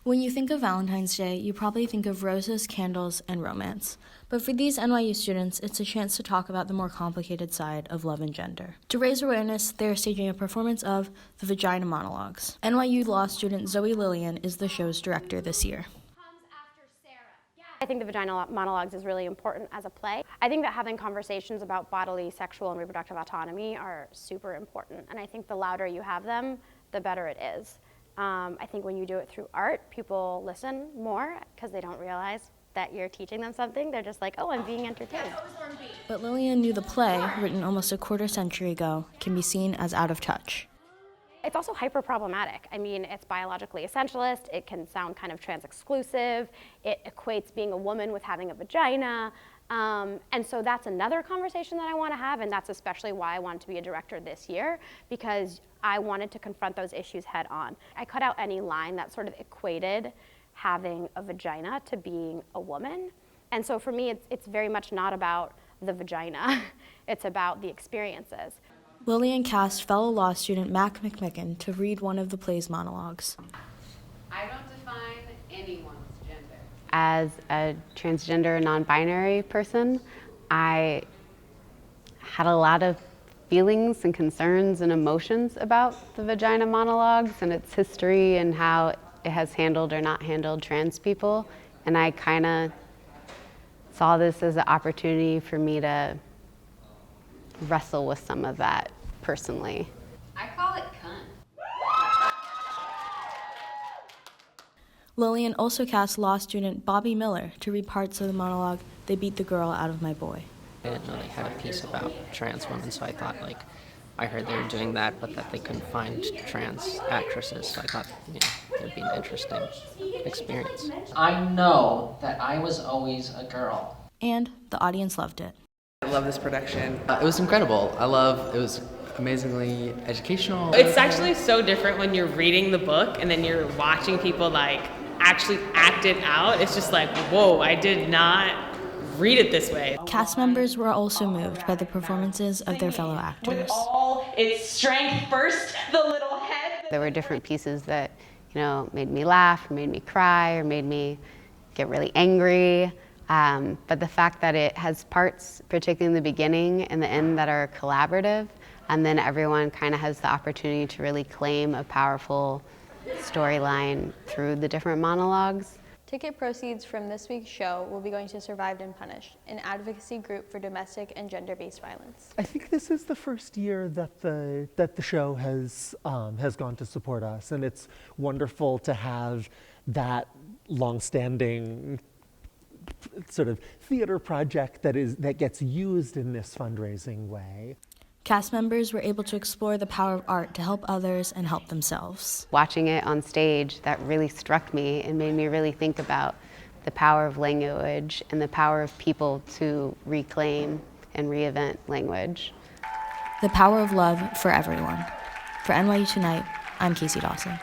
When you think of Valentine's Day, you probably think of roses, candles, and romance. But for these NYU students, it's a chance to talk about the more complicated side of love and gender. To raise awareness, they are staging a performance of the Vagina Monologues. NYU law student Zoe Lillian is the show's director this year. I think the Vagina Monologues is really important as a play. I think that having conversations about bodily, sexual, and reproductive autonomy are super important. And I think the louder you have them, the better it is. I think when you do it through art, people listen more because they don't realize that you're teaching them something. They're just like, oh, I'm being entertained. But Lillian knew the play, written almost a quarter century ago, can be seen as out of touch. It's also hyper problematic. I mean, it's biologically essentialist. It can sound kind of trans exclusive. It equates being a woman with having a vagina. And so that's another conversation that I want to have, and that's especially why I wanted to be a director this year, because I wanted to confront those issues head on. I cut out any line that sort of equated having a vagina to being a woman. And so for me, it's very much not about the vagina. It's about the experiences. Lillian cast fellow law student Mac McMicken to read one of the play's monologues. I don't define anyone's gender. As a transgender, non-binary person, I had a lot of feelings and concerns and emotions about the Vagina Monologues and its history and how it has handled or not handled trans people. And I kind of saw this as an opportunity for me to wrestle with some of that personally. I call it cunt. Lillian also cast law student Bobby Miller to read parts of the monologue, They Beat the Girl Out of My Boy. I didn't know they had a piece about trans women, so I thought, I heard they were doing that, but that they couldn't find trans actresses, so I thought, it would be an interesting experience. I know that I was always a girl. And the audience loved it. I love this production. It was incredible. It was amazingly educational. It's actually so different when you're reading the book and then you're watching people actually act it out. It's just like, whoa, I did not read it this way. Cast members were also moved by the performances of their fellow actors. With all its strength, first the little head. There were different pieces that, made me laugh, or made me cry, or made me get really angry. But the fact that it has parts, particularly in the beginning and the end, that are collaborative, and then everyone kind of has the opportunity to really claim a powerful storyline through the different monologues. Ticket proceeds from this week's show will be going to Survived and Punished, an advocacy group for domestic and gender-based violence. I think this is the first year that the show has gone to support us, and it's wonderful to have that long-standing sort of theater project that gets used in this fundraising way. Cast members were able to explore the power of art to help others and help themselves. Watching it on stage, that really struck me and made me really think about the power of language and the power of people to reclaim and reinvent language. The power of love for everyone. For NYU Tonight, I'm Casey Dawson.